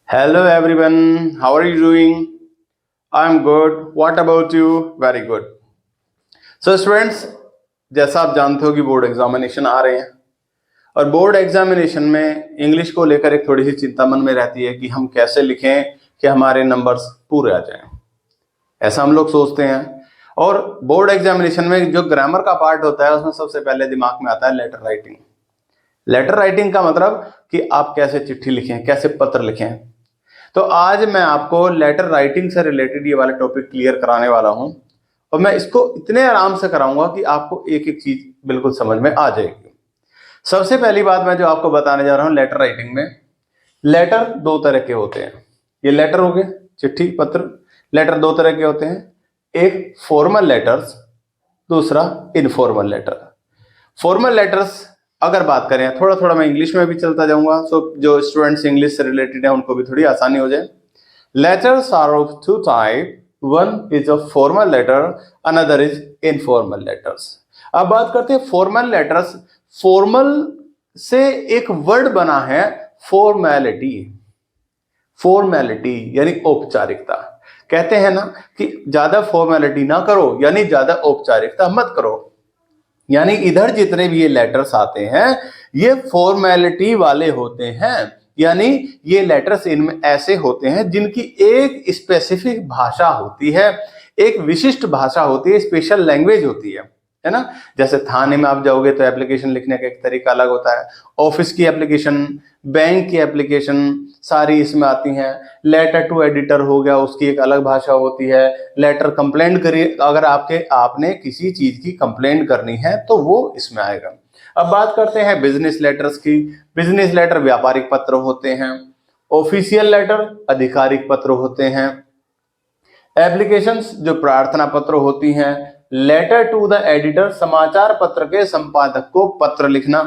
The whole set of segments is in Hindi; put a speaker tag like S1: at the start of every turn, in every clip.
S1: Hello everyone, how are you doing? I'm good. What about you? Very good. So students, जैसा आप जानते हो कि बोर्ड एग्जामिनेशन आ रहे हैं और बोर्ड एग्जामिनेशन में इंग्लिश को लेकर एक थोड़ी सी चिंता मन में रहती है कि हम कैसे लिखें कि हमारे नंबर्स पूरे आ जाएं। ऐसा हम लोग सोचते हैं और बोर्ड एग्जामिनेशन में जो ग्रामर का पार्ट होता है उसमें सबसे पहले दिमाग में आता है लेटर राइटिंग। लेटर राइटिंग का मतलब कि आप कैसे चिट्ठी लिखें, कैसे पत्र लिखें। तो आज मैं आपको लेटर राइटिंग से रिलेटेड ये वाला टॉपिक क्लियर कराने वाला हूं और मैं इसको इतने आराम से कराऊंगा कि आपको एक एक चीज बिल्कुल समझ में आ जाएगी। सबसे पहली बात मैं जो आपको बताने जा रहा हूं, लेटर राइटिंग में लेटर दो तरह के होते हैं। ये लेटर हो गए, चिट्ठी पत्र। लेटर दो तरह के होते हैं, एक फॉर्मल लेटर्स, दूसरा इनफॉर्मल लेटर। फॉर्मल लेटर्स अगर बात करें, थोड़ा थोड़ा मैं इंग्लिश में भी चलता जाऊंगा सो जो स्टूडेंट्स इंग्लिश से रिलेटेड है उनको भी थोड़ी आसानी हो जाए। Letters are of two type, one is a formal letter, another is informal letters. अब बात करते हैं फॉर्मल लेटर्स। फॉर्मल से एक वर्ड बना है फॉर्मेलिटी। फॉर्मेलिटी यानी औपचारिकता। कहते हैं ना कि ज्यादा फॉर्मेलिटी ना करो, यानी ज्यादा औपचारिकता मत करो। यानी इधर जितने भी ये लेटर्स आते हैं ये फॉर्मेलिटी वाले होते हैं। यानी ये लेटर्स इनमें ऐसे होते हैं जिनकी एक स्पेसिफिक भाषा होती है, एक विशिष्ट भाषा होती है, स्पेशल लैंग्वेज होती है ना। जैसे थाने में आप जाओगे तो एप्लीकेशन लिखने का एक तरीका अलग होता है, ऑफिस की एप्लीकेशन, बैंक की एप्लीकेशन सारी इसमें आती हैं। लेटर टू एडिटर हो गया, उसकी एक अलग भाषा होती है। लेटर कंप्लेंट करिए, अगर आपने किसी चीज की कंप्लेंट करनी है तो वो इसमें आएगा। अब बात करते हैं बिजनेस लेटर्स की। बिजनेस लेटर व्यापारिक पत्र होते हैं, ऑफिशियल लेटर आधिकारिक पत्र होते हैं, एप्लीकेशंस जो प्रार्थना पत्र होती हैं, लेटर टू द एडिटर समाचार पत्र के संपादक को पत्र लिखना,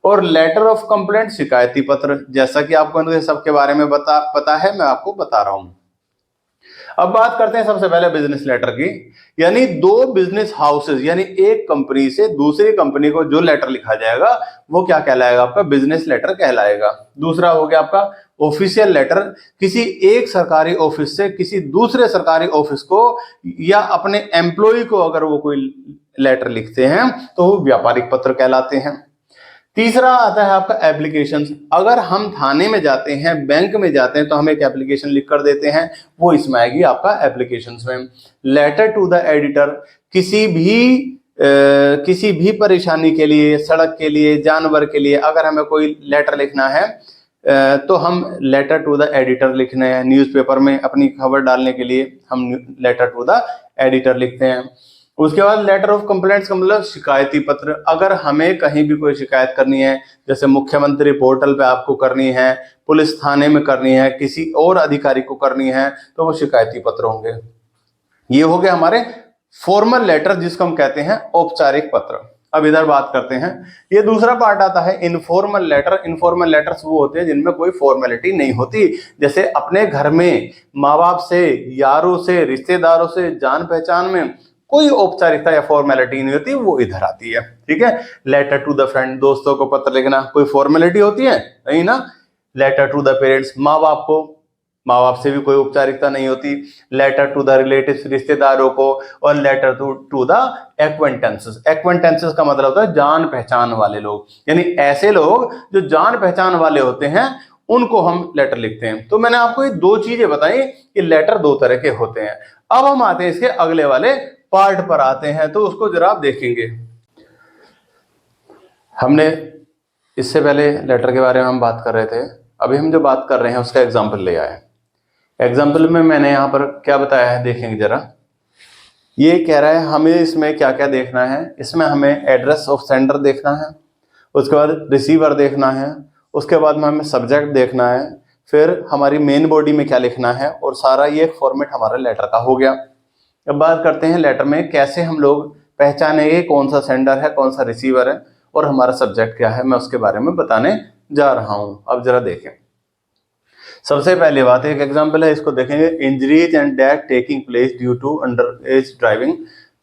S1: और लेटर ऑफ कंप्लेंट शिकायती पत्र। जैसा कि आपको इनके सबके बारे में पता है, मैं आपको बता रहा हूं। अब बात करते हैं सबसे पहले बिजनेस लेटर की। यानी दो बिजनेस हाउसेज, यानी एक कंपनी से दूसरी कंपनी को जो लेटर लिखा जाएगा वो क्या कहलाएगा? आपका बिजनेस लेटर कहलाएगा। दूसरा हो गया आपका ऑफिशियल लेटर। किसी एक सरकारी ऑफिस से किसी दूसरे सरकारी ऑफिस को या अपने एम्प्लॉय को अगर वो कोई लेटर लिखते हैं तो वो व्यापारिक पत्र कहलाते हैं। तीसरा आता है आपका एप्लीकेशंस। अगर हम थाने में जाते हैं, बैंक में जाते हैं तो हम एक एप्लीकेशन लिख कर देते हैं, वो इसमें आएगी आपका एप्लीकेशंस में। लेटर टू द एडिटर, किसी भी परेशानी के लिए, सड़क के लिए, जानवर के लिए अगर हमें कोई लेटर लिखना है तो हम लेटर टू द एडिटर लिखने हैं। न्यूज़पेपर में अपनी खबर डालने के लिए हम लेटर टू द एडिटर लिखते हैं। उसके बाद लेटर ऑफ कंप्लेंट्स का मतलब शिकायती पत्र। अगर हमें कहीं भी कोई शिकायत करनी है, जैसे मुख्यमंत्री पोर्टल पे आपको करनी है, पुलिस थाने में करनी है, किसी और अधिकारी को करनी है, तो वो शिकायती पत्र होंगे। ये हो गए हमारे फॉर्मल लेटर, जिसको हम कहते हैं औपचारिक पत्र। अब इधर बात करते हैं, ये दूसरा पार्ट आता है इनफॉर्मल लेटर। इनफॉर्मल लेटर्स वो होते हैं जिनमें कोई फॉर्मेलिटी नहीं होती। जैसे अपने घर में माँ बाप से, यारों से, रिश्तेदारों से, जान पहचान में कोई औपचारिकता या फॉर्मेलिटी नहीं होती, वो इधर आती है। ठीक है। लेटर टू द फ्रेंड, दोस्तों को पत्र लिखना कोई फॉर्मेलिटी होती है? नहीं ना। लेटर टू द पेरेंट्स, माँ बाप से भी कोई औपचारिकता नहीं होती। लेटर टू द रिलेटिव्स, रिश्तेदारों को, और letter to the acquaintances. Acquaintances का मतलब होता है जान पहचान वाले लोग, यानी ऐसे लोग जो जान पहचान वाले होते हैं उनको हम लेटर लिखते हैं। तो मैंने आपको ये दो चीजें बताई कि लेटर दो तरह के होते हैं। अब हम आते हैं इसके अगले वाले पार्ट पर आते हैं, तो उसको जरा आप देखेंगे। हमने इससे पहले लेटर के बारे में हम बात कर रहे थे, अभी हम जो बात कर रहे हैं उसका एग्जाम्पल ले आए। एग्जाम्पल में मैंने यहाँ पर क्या बताया है, देखेंगे जरा। ये कह रहा है हमें इसमें क्या क्या देखना है। इसमें हमें एड्रेस ऑफ सेंडर देखना है, उसके बाद रिसीवर देखना है, उसके बाद में हमें सब्जेक्ट देखना है, फिर हमारी मेन बॉडी में क्या लिखना है, और सारा ये फॉर्मेट हमारा लेटर का हो गया। अब बात करते हैं लेटर में कैसे हम लोग पहचानेंगे कौन सा सेंडर है, कौन सा रिसीवर है, और हमारा सब्जेक्ट क्या है, मैं उसके बारे में बताने जा रहा हूं। अब जरा देखें। सबसे पहले बात, एक एग्जांपल है, इसको देखेंगे। Injuries and death taking place due to under age driving.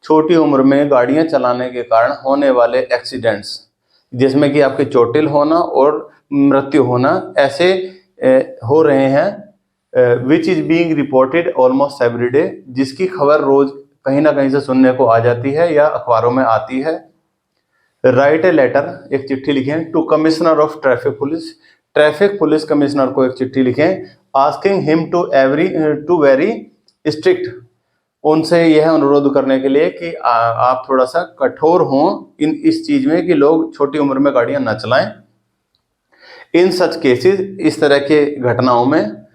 S1: छोटी उम्र में गाड़ियां चलाने के कारण होने वाले एक्सीडेंट्स, जिसमें कि आपके चोटिल होना और मृत्यु होना, ऐसे हो रहे हैं, which is being reported almost every day, जिसकी खबर रोज कहीं ना कहीं से सुनने को आ जाती है या अखबारों में आती है। राइट ए लेटर, एक चिट्ठी लिखें, to commissioner of traffic police, traffic police commissioner को एक चिट्ठी लिखें, asking him to very strict, उनसे यह अनुरोध करने के लिए कि आप थोड़ा सा कठोर हों इस चीज में कि लोग छोटी उम्र में गाड़ियां न चलाएं। इन सच केसेस, इस तरह के घटनाओं में,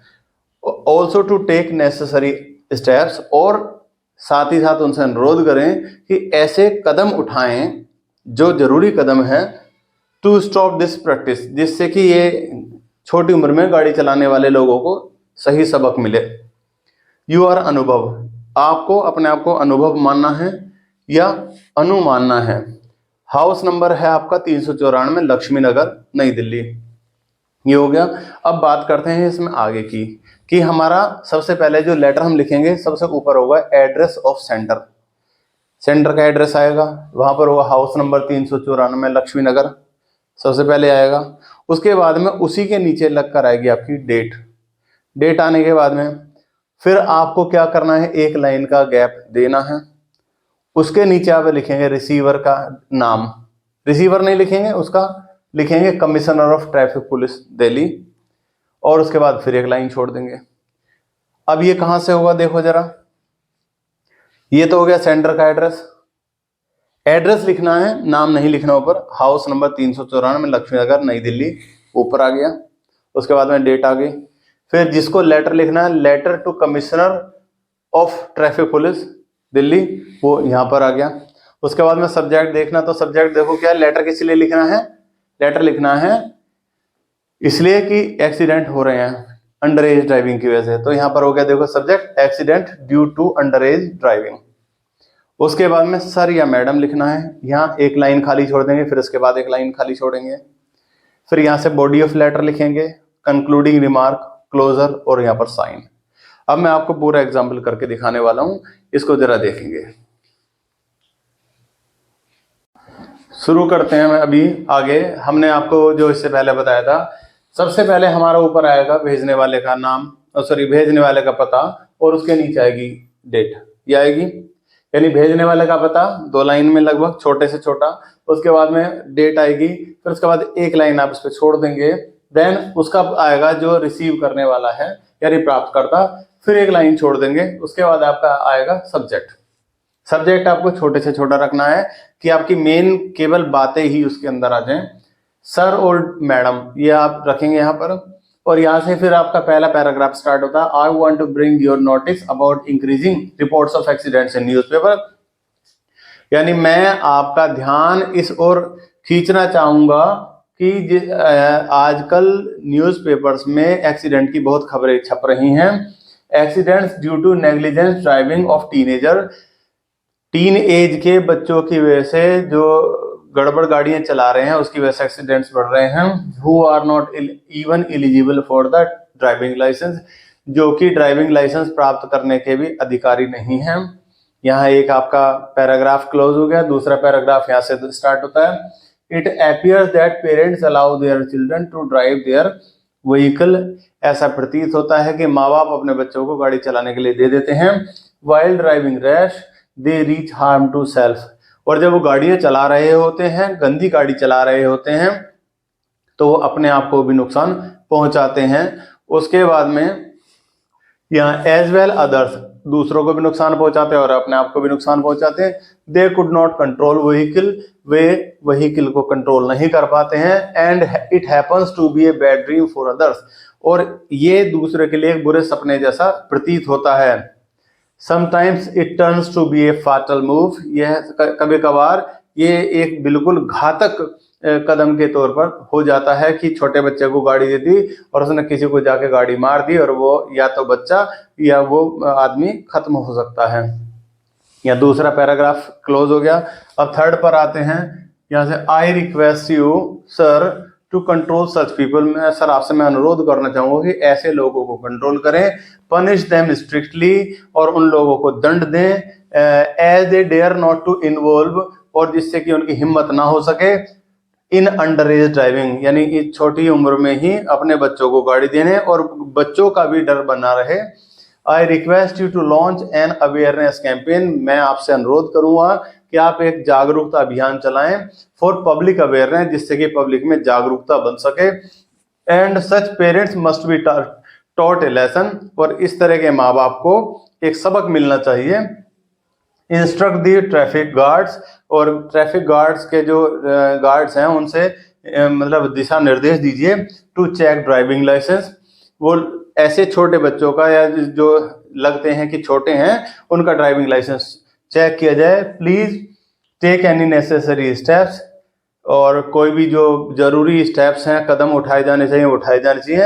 S1: also to take necessary steps, और साथ ही साथ उनसे अनुरोध करें कि ऐसे कदम उठाएं जो जरूरी कदम है, टू स्टॉप दिस प्रैक्टिस, जिससे कि ये छोटी उम्र में गाड़ी चलाने वाले लोगों को सही सबक मिले। यू आर अनुभव, आपको अपने आप को अनुभव मानना है या अनु मानना है। हाउस नंबर है आपका 394, लक्ष्मी नगर, नई दिल्ली। ये हो गया। अब बात करते हैं इसमें आगे की, कि हमारा सबसे पहले जो लेटर हम लिखेंगे सबसे ऊपर होगा एड्रेस ऑफ सेंटर, सेंटर का एड्रेस आएगा, वहां पर होगा हाउस नंबर 394, लक्ष्मी नगर, सबसे पहले आएगा। उसके बाद में उसी के नीचे लग कर आएगी आपकी डेट। डेट आने के बाद में फिर आपको क्या करना है, एक लाइन का गैप देना है। उसके नीचे आप लिखेंगे रिसीवर का नाम, रिसीवर नहीं लिखेंगे, उसका लिखेंगे commissioner of traffic police Delhi, और उसके बाद फिर एक लाइन छोड़ देंगे। अब ये कहां से होगा, देखो जरा, ये तो हो गया सेंटर का एड्रेस। एड्रेस लिखना है, नाम नहीं लिखना ऊपर। हाउस नंबर 394, लक्ष्मी नगर, नई दिल्ली, ऊपर आ गया। उसके बाद में डेट आ गई। फिर जिसको लेटर लिखना है, letter to commissioner of traffic police Delhi, वो यहां पर आ गया। उसके बाद में सब्जेक्ट देखना, तो सब्जेक्ट देखो क्या, लेटर किस लिए लिखना है, लेटर लिखना है इसलिए कि एक्सीडेंट हो रहे हैं अंडर एज ड्राइविंग की वजह से, तो यहां पर हो गया देखो subject, accident due to under age driving. उसके बाद में सर या मैडम लिखना है, यहाँ एक लाइन खाली छोड़ देंगे, फिर उसके बाद एक लाइन खाली छोड़ेंगे। फिर यहाँ से बॉडी ऑफ लेटर लिखेंगे, कंक्लूडिंग रिमार्क, क्लोजर, और यहाँ पर साइन। अब मैं आपको पूरा एग्जाम्पल करके दिखाने वाला हूं, इसको जरा देखेंगे। शुरू करते हैं। मैं अभी आगे, हमने आपको जो इससे पहले बताया था, सबसे पहले हमारा ऊपर आएगा भेजने वाले का नाम, सॉरी भेजने वाले का पता, और उसके नीचे आएगी डेट, ये आएगी, यानी भेजने वाले का पता 2 लाइन में लगभग, छोटे से छोटा। उसके बाद में डेट आएगी, फिर उसके बाद एक लाइन आप इस पर छोड़ देंगे। देन उसका आएगा जो रिसीव करने वाला है यानी प्राप्त करता, फिर एक लाइन छोड़ देंगे। उसके बाद आपका आएगा सब्जेक्ट। सब्जेक्ट आपको छोटे से छोटा रखना है कि आपकी मेन केवल बातें ही उसके अंदर आ जाएं। सर और मैडम ये आप रखेंगे यहाँ पर, और यहाँ से फिर आपका पहला पैराग्राफ स्टार्ट होता है। I want to bring your notice about increasing reports of accidents in newspaper, यानी मैं आपका ध्यान इस ओर खींचना चाहूंगा कि आजकल न्यूज़पेपर्स में एक्सीडेंट की बहुत खबरें छप रही हैं। Accidents due to negligence driving of teenager, teen age के बच्चों की वजह से जो गड़बड़ गाड़ियां चला रहे हैं उसकी वजह से एक्सीडेंट्स बढ़ रहे हैं। Who are not even eligible for the driving licence, जो कि ड्राइविंग लाइसेंस प्राप्त करने के भी अधिकारी नहीं हैं। यहाँ एक आपका पैराग्राफ क्लोज हो गया। दूसरा पैराग्राफ यहाँ से स्टार्ट होता है। It appears that parents allow their children to drive their vehicle, ऐसा प्रतीत होता है कि माँ बाप अपने बच्चों को गाड़ी चलाने के लिए दे देते हैं। While driving rash they reach harm to self, और जब वो गाड़ियां चला रहे होते हैं, गंदी गाड़ी चला रहे होते हैं, तो वो अपने आप को भी नुकसान पहुंचाते हैं। उसके बाद में यहाँ एज वेल अदर्स, दूसरों को भी नुकसान पहुंचाते हैं और अपने आप को भी नुकसान पहुंचाते हैं। They could not control vehicle, वे व्हीकल को कंट्रोल नहीं कर पाते हैं। And it happens to be a bad dream for others, और ये दूसरे के लिए एक बुरे सपने जैसा प्रतीत होता है। Sometimes it turns to be a fatal move, यह कभी कभार ये एक बिल्कुल घातक कदम के तौर पर हो जाता है कि छोटे बच्चे को गाड़ी दे दी और उसने किसी को जाके गाड़ी मार दी, और वो या तो बच्चा या वो आदमी खत्म हो सकता है। या दूसरा पैराग्राफ क्लोज हो गया। अब थर्ड पर आते हैं। यहाँ से I request you sir to control such people, मैं सर आपसे मैं अनुरोध करना चाहूंगा कि ऐसे लोगों को कंट्रोल करें। पनिश देम स्ट्रिक्टली, और उन लोगों को दंड दें। As they dare not to involve, और जिससे कि उनकी हिम्मत ना हो सके इन अंडर एज ड्राइविंग, यानी इस छोटी उम्र में ही अपने बच्चों को गाड़ी देने और बच्चों का भी डर बना रहे। I request you to launch an awareness campaign, मैं आपसे अनुरोध करूंगा कि आप एक जागरूकता अभियान चलाएं फॉर पब्लिक अवेयरनेस, जिससे कि पब्लिक में जागरूकता बन सके। And such parents must be taught A lesson, और इस तरह के माँ बाप को एक सबक मिलना चाहिए। इंस्ट्रक्ट दी ट्रैफिक गार्ड्स, और ट्रैफिक गार्ड्स के जो गार्ड्स हैं उनसे मतलब दिशा निर्देश दीजिए टू चेक ड्राइविंग लाइसेंस। वो ऐसे छोटे बच्चों का या जो लगते हैं कि छोटे हैं उनका ड्राइविंग लाइसेंस चेक किया जाए। Please take any necessary steps, और कोई भी जो जरूरी स्टेप्स हैं, कदम उठाए जाने चाहिए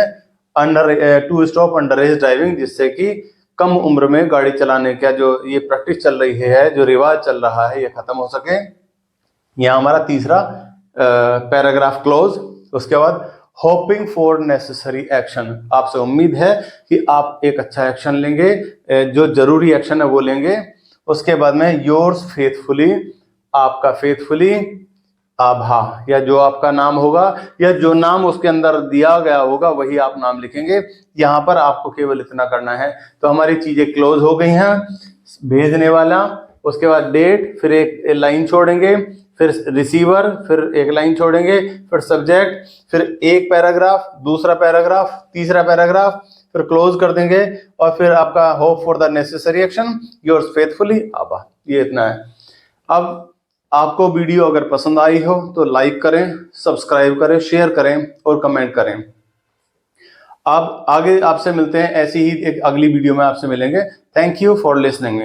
S1: under to stop under age driving, जिससे कि कम उम्र में गाड़ी चलाने का जो ये प्रैक्टिस चल रही है, जो रिवाज चल रहा है, ये खत्म हो सके। यहाँ हमारा तीसरा पैराग्राफ क्लोज। उसके बाद होपिंग फॉर नेसेसरी एक्शन, आपसे उम्मीद है कि आप एक अच्छा एक्शन लेंगे, जो जरूरी एक्शन है वो लेंगे। उसके बाद में योर्स फेथफुली, आपका फेथफुली आभा, या जो आपका नाम होगा या जो नाम उसके अंदर दिया गया होगा वही आप नाम लिखेंगे। यहाँ पर आपको केवल इतना करना है। तो हमारी चीजें क्लोज हो गई हैं। भेजने वाला, उसके बाद डेट, फिर एक लाइन छोड़ेंगे, फिर रिसीवर, फिर एक लाइन छोड़ेंगे, फिर सब्जेक्ट, फिर एक पैराग्राफ, दूसरा पैराग्राफ, तीसरा पैराग्राफ, फिर क्लोज कर देंगे, और फिर आपका hope for the necessary action, yours faithfully Abha. ये इतना है। अब आपको वीडियो अगर पसंद आई हो तो लाइक करें, सब्सक्राइब करें, शेयर करें और कमेंट करें। आप आगे आपसे मिलते हैं, ऐसी ही एक अगली वीडियो में आपसे मिलेंगे। Thank you for listening.